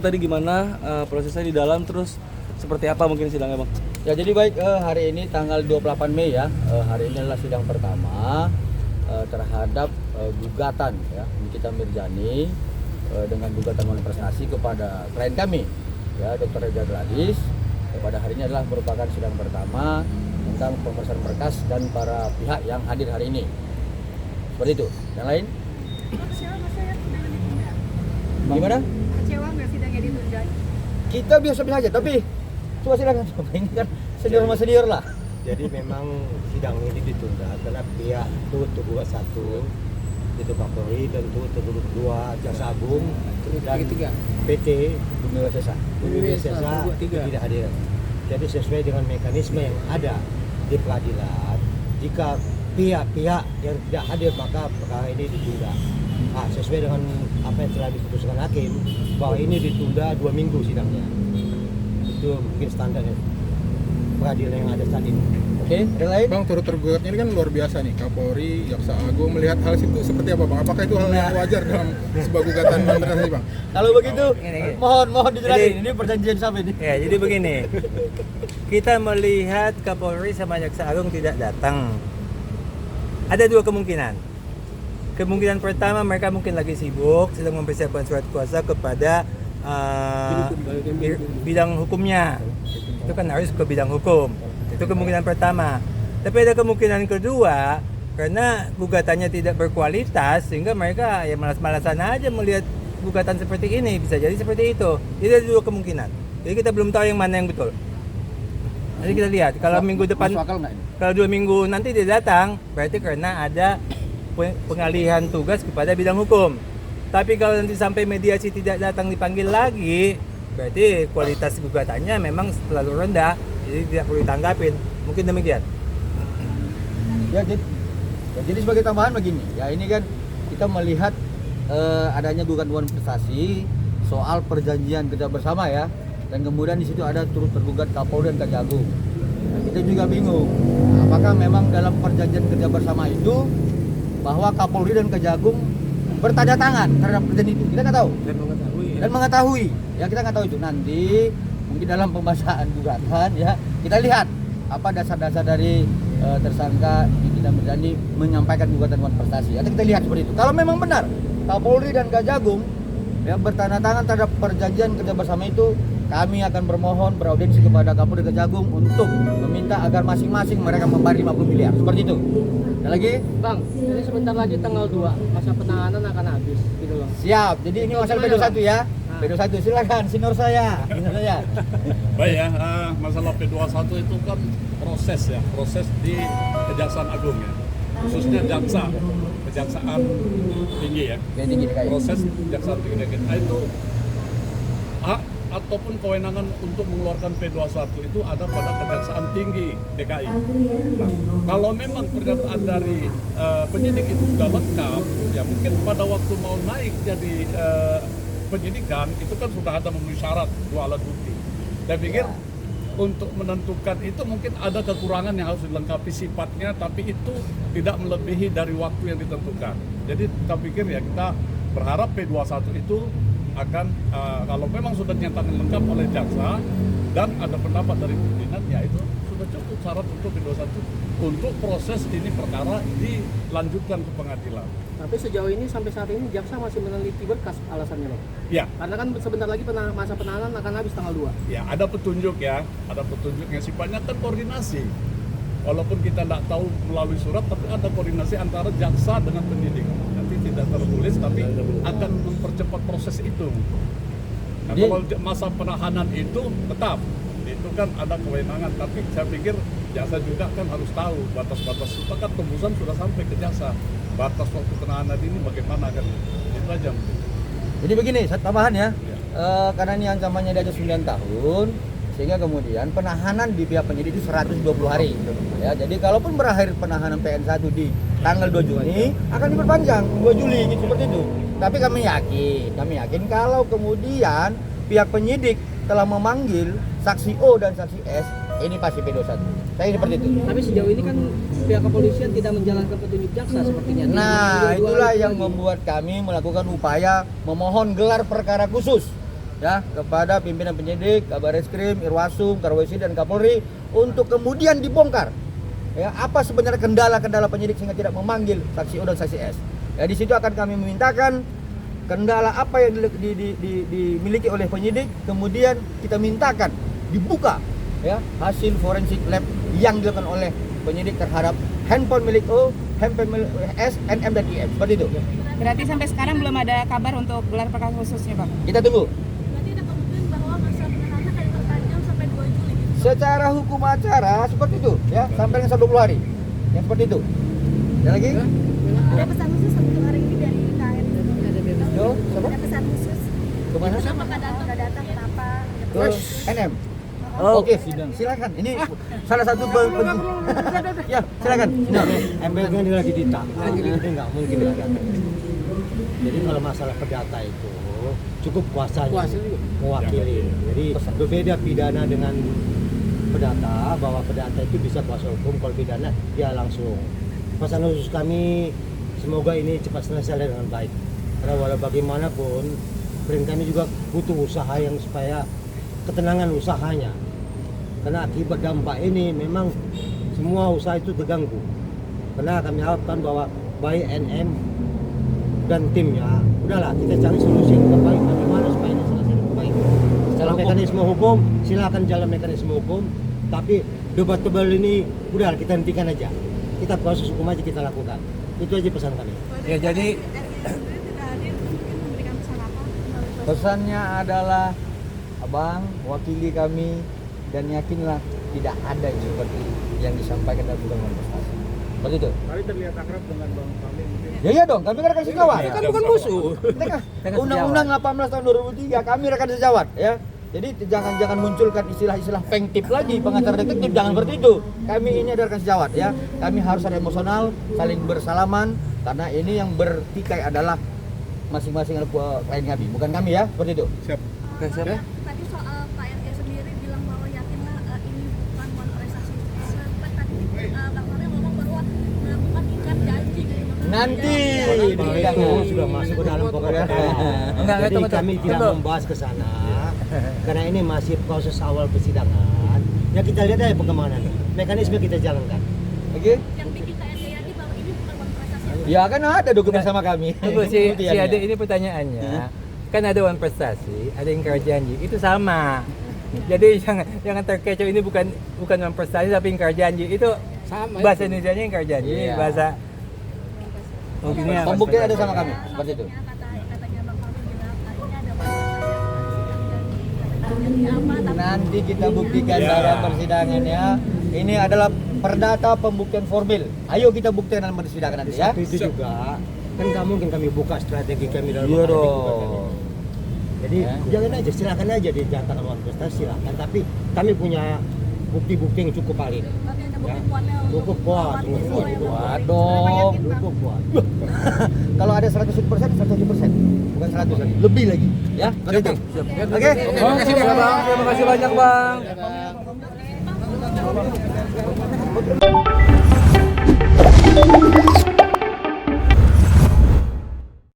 tadi gimana prosesnya di dalam, terus seperti apa mungkin sidangnya Bang? Ya jadi baik, hari ini tanggal 28 Mei ya, hari ini adalah sidang pertama terhadap gugatan ya Nikita Mirzani dengan gugatan manifestasi kepada klien kami ya Dr. Reza Gladys. Pada hari ini adalah merupakan sidang pertama tentang pemeriksaan berkas dan para pihak yang hadir hari ini. Seperti itu. Yang lain? Kecewa nggak saya sidangnya ditunda? Gimana? Kecewa nggak sidangnya ditunda? Kita biasa-biasa aja, tapi coba silakan. Ini kan senior sama senior lah. Jadi memang sidang ini ditunda karena pihak turut tergugat 1 itu Kapolri dan turut tergugat 2 Jaksa Agung dan PT Bumi Wasesa. tidak hadir. Jadi sesuai dengan mekanisme yang ada di pengadilan, jika pihak-pihak yang tidak hadir maka perkara ini ditunda. Sesuai dengan apa yang telah diputuskan hakim bahwa ini ditunda 2 minggu sidangnya. Itu mungkin standar pengadilan yang ada saat ini. Oke, yang lain? Bang, turut tergugatnya ini kan luar biasa nih, Kapolri, Jaksa Agung, melihat hal itu seperti apa Bang? Apakah itu hal yang wajar dalam sebuah gugatan manifestasi Bang? Kalau begitu, mohon dijelasin. Ini perjanjian siapa ini? Ya, jadi begini. Kita melihat Kapolri sama Jaksa Agung tidak datang. Ada 2 kemungkinan. Kemungkinan pertama, mereka mungkin lagi sibuk sedang mempersiapkan surat kuasa kepada bidang hukumnya. Itu kan harus ke bidang hukum. Itu kemungkinan pertama. Tapi ada kemungkinan kedua, karena gugatannya tidak berkualitas sehingga mereka ya malas-malasan aja melihat gugatan seperti ini. Bisa jadi seperti itu. Jadi ada 2 kemungkinan. Jadi kita belum tahu yang mana yang betul. Nanti kita lihat. Kalau minggu depan, kalau 2 minggu nanti dia datang, berarti karena ada pengalihan tugas kepada bidang hukum. Tapi kalau nanti sampai mediasi tidak datang dipanggil lagi, berarti kualitas gugatannya memang terlalu rendah, jadi tidak perlu ditanggapin. Mungkin demikian. Ya, jadi sebagai tambahan begini, ya ini kan kita melihat adanya gugatan manifestasi soal perjanjian kerja bersama ya, dan kemudian di situ ada turut tergugat Kapolri dan Kejagung. Nah, kita juga bingung, apakah memang dalam perjanjian kerja bersama itu bahwa Kapolri dan Kejagung bertanda tangan terhadap perjanjian itu? Kita nggak tahu. Dan mengetahui. Ya kita nggak tahu itu. Nanti mungkin dalam pembahasan gugatan ya kita lihat apa dasar-dasar dari tersangka Nikita Mirzani menyampaikan gugatan manifestasi. Atau kita lihat seperti itu. Kalau memang benar Kapolri dan Kejagung ya bertanda tangan terhadap perjanjian kerja bersama itu, kami akan bermohon beraudiensi kepada Kapolri dan Kejagung untuk meminta agar masing-masing mereka membayar 50 miliar. Seperti itu. Ada lagi? Bang, ini sebentar lagi tanggal 2 masa penahanan akan habis gitu loh. Siap. Jadi ini masalah P21 ya. P21 silakan senior saya. Baik ya, masalah P21 itu kan proses ya, proses di Kejaksaan Agung ya. Khususnya Kejaksaan Tinggi ya. Proses Kejaksaan Tinggi DKI. Itu hak ataupun kewenangan untuk mengeluarkan P21 itu ada pada Kejaksaan Tinggi DKI. Nah, kalau memang pernyataan dari penyidik itu sudah lengkap, ya mungkin pada waktu mau naik jadi penyidikan itu kan sudah ada memenuhi syarat 2 alat bukti. Saya pikir untuk menentukan itu mungkin ada kekurangan yang harus dilengkapi sifatnya, tapi itu tidak melebihi dari waktu yang ditentukan. Jadi kita pikir ya kita berharap P21 itu akan kalau memang sudah dinyatakan lengkap oleh jaksa dan ada pendapat dari pimpinan, ya itu sudah cukup syarat untuk P21 untuk proses ini perkara dilanjutkan ke pengadilan. Tapi sejauh ini sampai saat ini jaksa masih meneliti berkas alasannya loh. Ya. Karena kan sebentar lagi masa penahanan akan habis tanggal 2. Ya, ada petunjuk ya, ada petunjuk yang sifatnya kan koordinasi. Walaupun kita tidak tahu melalui surat, tapi ada koordinasi antara jaksa dengan penyidik. Nanti tidak tertulis, tapi akan mempercepat proses itu. Nah, kalau masa penahanan itu tetap, itu kan ada kewenangan. Tapi saya pikir jaksa juga kan harus tahu batas-batas. Itu kan tembusan sudah sampai ke jaksa. Batas waktu penahanan ini bagaimana kan? Itu aja. Jadi begini, tambahan ya. Karena ini ancamannya di atas 9 tahun, sehingga kemudian penahanan di pihak penyidik itu 120 hari. Ya, jadi kalaupun berakhir penahanan PN1 di tanggal 2 Juni akan diperpanjang 2 Juli gitu, seperti itu. Tapi kami yakin kalau kemudian pihak penyidik telah memanggil saksi O dan saksi S, ini pasti P21. Saya seperti itu. Tapi sejauh ini kan pihak kepolisian tidak menjalankan petunjuk jaksa sepertinya. Nah, itulah yang membuat kami melakukan upaya memohon gelar perkara khusus ya kepada pimpinan penyidik, Kabar Reskrim, Irwasum, Karwesi dan Kapolri untuk kemudian dibongkar. Ya, apa sebenarnya kendala-kendala penyidik sehingga tidak memanggil saksi O dan saksi S. Ya, di situ akan kami memintakan kendala apa yang dimiliki oleh penyidik, kemudian kita mintakan dibuka ya hasil forensik lab yang dilakukan oleh penyidik terhadap handphone milik O, handphone milik S, NM dan IM. Seperti itu. Berarti sampai sekarang belum ada kabar untuk gelar perkara khususnya, Bang? Kita tunggu. Berarti ada kemungkinan bahwa masa penahanan akan diperpanjang sampai 2 Juli. Secara hukum acara seperti itu ya, sampai dengan 20 hari. Yang seperti itu. Ada lagi? Ada pesan khusus untuk hari ini dari KRI? Yo, siapa? Ada pesan khusus? Kemana? Kenapa nggak datang? Kenapa? Ke NM. Oke, silakan. Ini salah satu ya, silakan. MBK ini lagi ditangkap, jadi nggak mungkin datang. Jadi kalau masalah perdata itu cukup kuasanya mewakili. Jadi berbeda pidana dengan perdata, bahwa perdata itu bisa kuasa hukum, kalau pidana dia langsung. Pesan khusus kami, semoga ini cepat selesai dengan baik. Karena walau bagaimanapun, brand kami juga butuh usaha yang supaya ketenangan usahanya. Karena akibat dampak ini memang semua usaha itu terganggu. Karena kami harapkan bahwa baik NM dan timnya, udahlah kita cari solusi yang terbaik bagaimana supaya ini selesai dengan baik. Secara mekanisme hukum, silakan jalan mekanisme hukum, tapi debat-debat ini udahlah kita hentikan aja. Kita proses hukum aja kita lakukan. Itu aja pesan kami. Ya jadi Pesannya adalah Abang wakili kami dan yakinlah tidak ada yang seperti yang disampaikan dalam undang prestasi. Seperti itu. Kali terlihat akrab dengan Bang Fahmi mungkin. Ya iya dong, kami kan rekan sejawat. kan bukan musuh. Undang-undang 18 tahun 2003 kami rekan sejawat ya. Jadi jangan munculkan istilah-istilah pengtip lagi, pengacara detektif, jangan seperti itu. Kami ini adalah rekan sejawat ya. Kami harus ada emosional, saling bersalaman karena ini yang bertikai adalah masing-masing klien kami, bukan kami ya, seperti itu. Siap. Oke, siapa? Tadi soal Pak RT sendiri bilang bahwa yakinlah ini bukan one prestasi. Sempat tadi Bang Mario ngomong bahwa melakukan ikat janji. Nanti Itu sudah masuk ke dalam pokok perkara. Enggak, Jadi tunggu. kami tidak membahas ke sana karena ini masih proses awal persidangan. Ya kita lihat aja perkembangan. Mekanisme kita jalankan. Oke. Yang bikin KRT yakin bahwa ini bukan one prestasi. Ya kan ada dokumen sama kami. Tunggu si Buktiannya. Ade ini pertanyaannya. Kan ada one prestasi, ada ingkar janji. Itu sama. Jadi yang terkecoh ini bukan one prestasi tapi ingkar janji. Itu sama. Bahasa Indonesianya ingkar janji, Iya. bahasa mungkinnya Pembuktian ada sama kami, seperti itu. Katanya Bang Fahmi bilang ini ada one prestasi yang apa? Nanti kita buktikan dalam persidangan ya. Ini adalah perdata pembuktian formil. Ayo kita buktikan dalam persidangan nanti ya. Satu itu juga kan nggak mungkin kami buka strategi kami dalam Iya menghadapi dong. gugatan ini. Jadi jangan aja, silakan aja dinyatakan one prestasi silakan. Tapi kami punya bukti-bukti yang cukup valid. Ya. Cukup kuat, Waduh. cukup kuat. Kalau ada 100%, 100%. Bukan 100 lagi, lebih lagi. Ya, seperti itu. Oke. Terima kasih Bang. Terima kasih banyak Bang.